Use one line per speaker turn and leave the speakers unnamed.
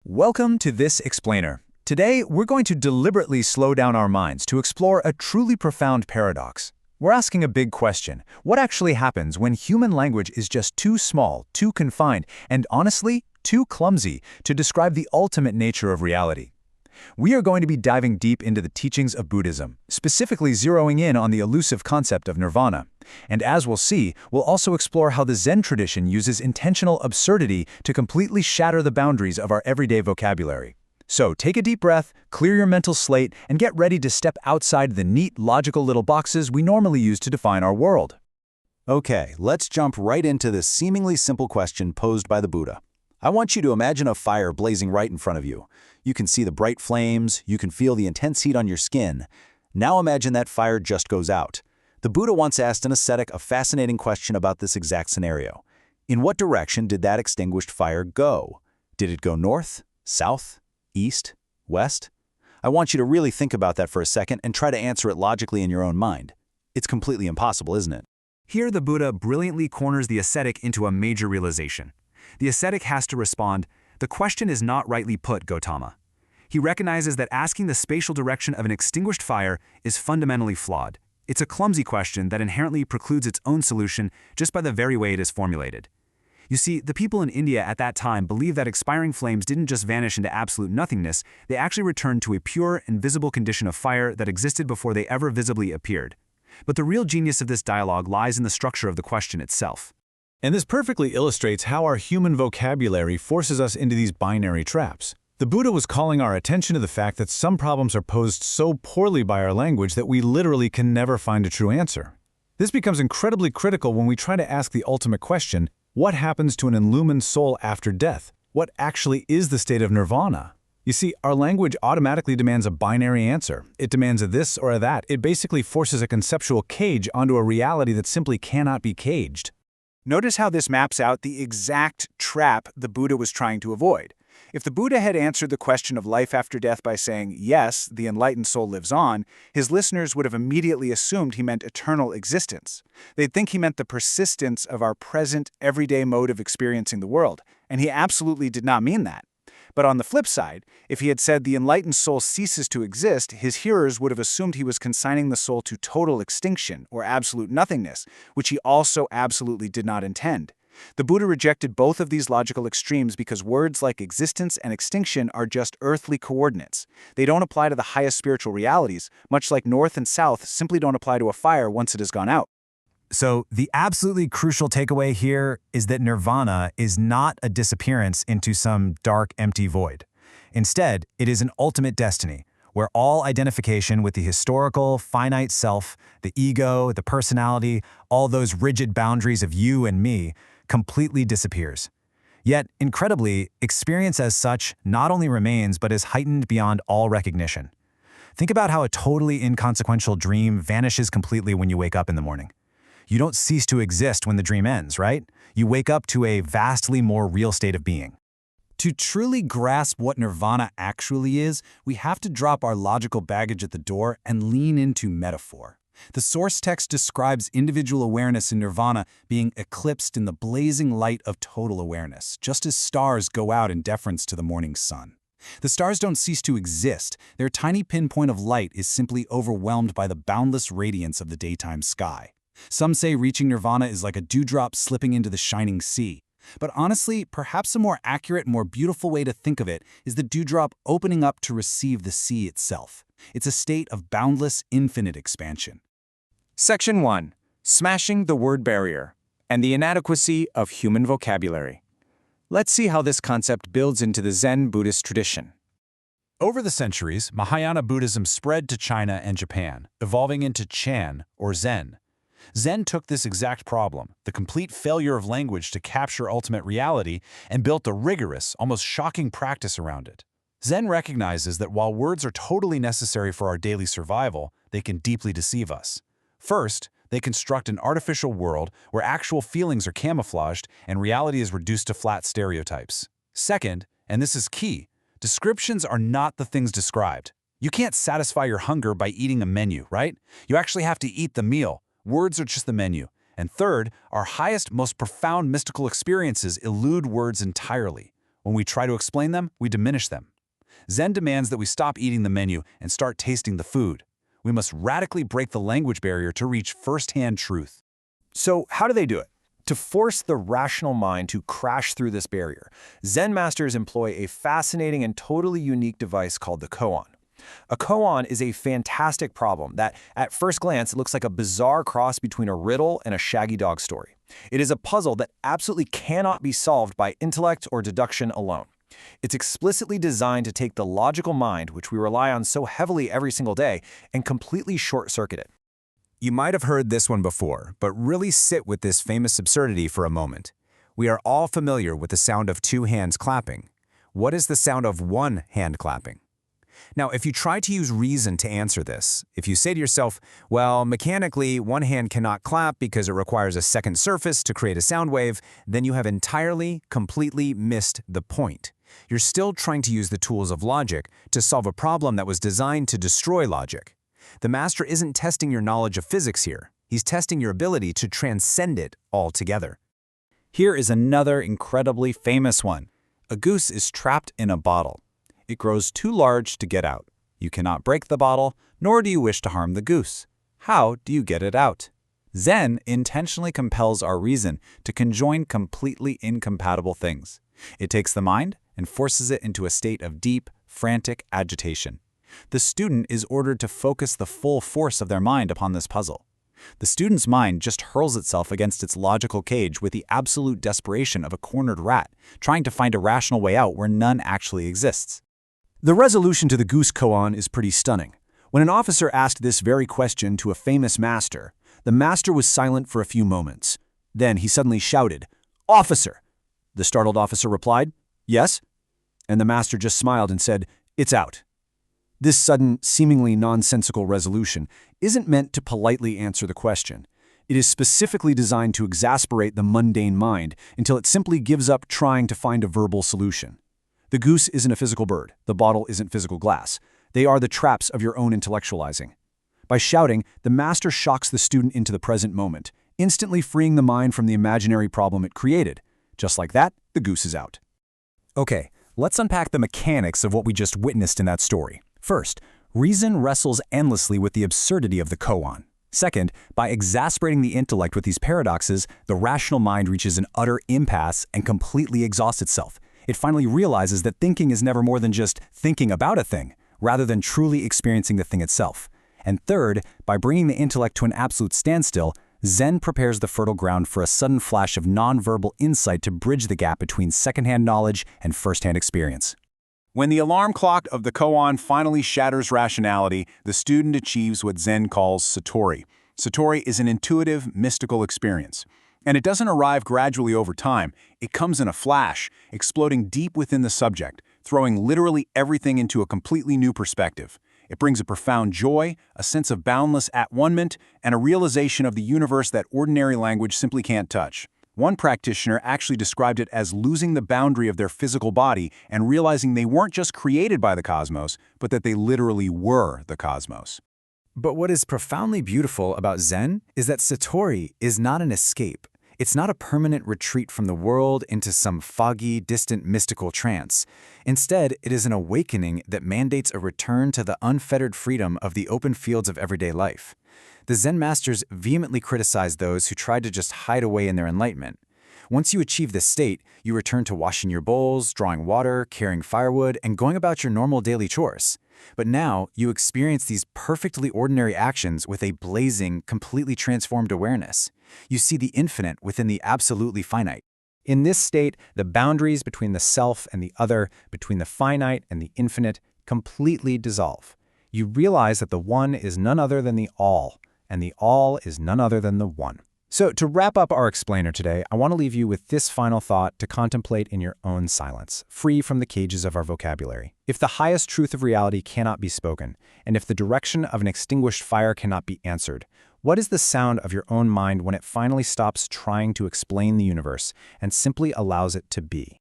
Welcome to This Explainer. Today, we're going to deliberately slow down our minds to explore a truly profound paradox. We're asking a big question. What actually happens when human language is just too small, too confined, and honestly, too clumsy to describe the ultimate nature of reality? We are going to be diving deep into the teachings of Buddhism, specifically zeroing in on the elusive concept of nirvana. And as we'll see, we'll also explore how the Zen tradition uses intentional absurdity to completely shatter the boundaries of our everyday vocabulary. So take a deep breath, clear your mental slate, and get ready to step outside the neat, logical little boxes we normally use to define our world.
Okay, let's jump right into this seemingly simple question posed by the Buddha. I want you to imagine a fire blazing right in front of you. You can see the bright flames, you can feel the intense heat on your skin. Now imagine that fire just goes out. The Buddha once asked an ascetic a fascinating question about this exact scenario. In what direction did that extinguished fire go? Did it go north, south, east, west? I want you to really think about that for a second and try to answer it logically in your own mind. It's completely impossible, isn't it?
Here, the Buddha brilliantly corners the ascetic into a major realization. The ascetic has to respond, "The question is not rightly put, Gautama." He recognizes that asking the spatial direction of an extinguished fire is fundamentally flawed. It's a clumsy question that inherently precludes its own solution just by the very way it is formulated. You see, the people in India at that time believed that expiring flames didn't just vanish into absolute nothingness, they actually returned to a pure, invisible condition of fire that existed before they ever visibly appeared. But the real genius of this dialogue lies in the structure of the question itself.
And this perfectly illustrates how our human vocabulary forces us into these binary traps. The Buddha was calling our attention to the fact that some problems are posed so poorly by our language that we literally can never find a true answer. This becomes incredibly critical when we try to ask the ultimate question, what happens to an illumined soul after death? What actually is the state of nirvana? You see, our language automatically demands a binary answer. It demands a this or a that. It basically forces a conceptual cage onto a reality that simply cannot be caged.
Notice how this maps out the exact trap the Buddha was trying to avoid. If the Buddha had answered the question of life after death by saying, yes, the enlightened soul lives on, his listeners would have immediately assumed he meant eternal existence. They'd think he meant the persistence of our present, everyday mode of experiencing the world, and he absolutely did not mean that. But on the flip side, if he had said the enlightened soul ceases to exist, his hearers would have assumed he was consigning the soul to total extinction or absolute nothingness, which he also absolutely did not intend. The Buddha rejected both of these logical extremes because words like existence and extinction are just earthly coordinates. They don't apply to the highest spiritual realities, much like north and south simply don't apply to a fire once it has gone out.
So, the absolutely crucial takeaway here is that nirvana is not a disappearance into some dark, empty void. Instead, it is an ultimate destiny, where all identification with the historical, finite self, the ego, the personality, all those rigid boundaries of you and me, completely disappears. Yet, incredibly, experience as such not only remains but is heightened beyond all recognition. Think about how a totally inconsequential dream vanishes completely when you wake up in the morning. You don't cease to exist when the dream ends, right? You wake up to a vastly more real state of being.
To truly grasp what nirvana actually is, we have to drop our logical baggage at the door and lean into metaphor. The source text describes individual awareness in nirvana being eclipsed in the blazing light of total awareness, just as stars go out in deference to the morning sun. The stars don't cease to exist. Their tiny pinpoint of light is simply overwhelmed by the boundless radiance of the daytime sky. Some say reaching nirvana is like a dewdrop slipping into the shining sea. But honestly, perhaps a more accurate, more beautiful way to think of it is the dewdrop opening up to receive the sea itself. It's a state of boundless, infinite expansion.
Section 1. Smashing the word barrier and the inadequacy of human vocabulary. Let's see how this concept builds into the Zen Buddhist tradition.
Over the centuries, Mahayana Buddhism spread to China and Japan, evolving into Chan, or Zen. Zen took this exact problem, the complete failure of language to capture ultimate reality, and built a rigorous, almost shocking practice around it. Zen recognizes that while words are totally necessary for our daily survival, they can deeply deceive us. First, they construct an artificial world where actual feelings are camouflaged and reality is reduced to flat stereotypes. Second, and this is key, descriptions are not the things described. You can't satisfy your hunger by eating a menu, right? You actually have to eat the meal. Words are just the menu. And third, our highest, most profound mystical experiences elude words entirely. When we try to explain them, we diminish them. Zen demands that we stop eating the menu and start tasting the food. We must radically break the language barrier to reach first-hand truth.
So how do they do it? To force the rational mind to crash through this barrier, Zen masters employ a fascinating and totally unique device called the koan. A koan is a fantastic problem that, at first glance, looks like a bizarre cross between a riddle and a shaggy dog story. It is a puzzle that absolutely cannot be solved by intellect or deduction alone. It's explicitly designed to take the logical mind, which we rely on so heavily every single day, and completely short-circuit it.
You might have heard this one before, but really sit with this famous absurdity for a moment. We are all familiar with the sound of two hands clapping. What is the sound of one hand clapping? Now, if you try to use reason to answer this, if you say to yourself, well, mechanically, one hand cannot clap because it requires a second surface to create a sound wave, then you have entirely, completely missed the point. You're still trying to use the tools of logic to solve a problem that was designed to destroy logic. The master isn't testing your knowledge of physics here. He's testing your ability to transcend it altogether.
Here is another incredibly famous one. A goose is trapped in a bottle. It grows too large to get out. You cannot break the bottle, nor do you wish to harm the goose. How do you get it out? Zen intentionally compels our reason to conjoin completely incompatible things. It takes the mind and forces it into a state of deep, frantic agitation. The student is ordered to focus the full force of their mind upon this puzzle. The student's mind just hurls itself against its logical cage with the absolute desperation of a cornered rat, trying to find a rational way out where none actually exists.
The resolution to the goose koan is pretty stunning. When an officer asked this very question to a famous master, the master was silent for a few moments. Then he suddenly shouted, "Officer!" The startled officer replied, "Yes?" And the master just smiled and said, "It's out." This sudden, seemingly nonsensical resolution isn't meant to politely answer the question. It is specifically designed to exasperate the mundane mind until it simply gives up trying to find a verbal solution. The goose isn't a physical bird. The bottle isn't physical glass. They are the traps of your own intellectualizing. By shouting, the master shocks the student into the present moment, instantly freeing the mind from the imaginary problem it created. Just like that, the goose is out. Okay, let's unpack the mechanics of what we just witnessed in that story. First, reason wrestles endlessly with the absurdity of the koan. Second, by exasperating the intellect with these paradoxes, the rational mind reaches an utter impasse and completely exhausts itself. It finally realizes that thinking is never more than just thinking about a thing, rather than truly experiencing the thing itself. And third, by bringing the intellect to an absolute standstill, Zen prepares the fertile ground for a sudden flash of nonverbal insight to bridge the gap between secondhand knowledge and firsthand experience.
When the alarm clock of the koan finally shatters rationality, the student achieves what Zen calls satori. Satori is an intuitive, mystical experience. And it doesn't arrive gradually over time. It comes in a flash, exploding deep within the subject, throwing literally everything into a completely new perspective. It brings a profound joy, a sense of boundless at-one-ment, and a realization of the universe that ordinary language simply can't touch. One practitioner actually described it as losing the boundary of their physical body and realizing they weren't just created by the cosmos, but that they literally were the cosmos.
But what is profoundly beautiful about Zen is that satori is not an escape. It's not a permanent retreat from the world into some foggy, distant, mystical trance. Instead, it is an awakening that mandates a return to the unfettered freedom of the open fields of everyday life. The Zen masters vehemently criticize those who try to just hide away in their enlightenment. Once you achieve this state, you return to washing your bowls, drawing water, carrying firewood, and going about your normal daily chores. But now, you experience these perfectly ordinary actions with a blazing, completely transformed awareness. You see the infinite within the absolutely finite. In this state, the boundaries between the self and the other, between the finite and the infinite, completely dissolve. You realize that the one is none other than the all, and the all is none other than the one. So, to wrap up our explainer today, I want to leave you with this final thought to contemplate in your own silence, free from the cages of our vocabulary. If the highest truth of reality cannot be spoken, and if the direction of an extinguished fire cannot be answered, what is the sound of your own mind when it finally stops trying to explain the universe and simply allows it to be?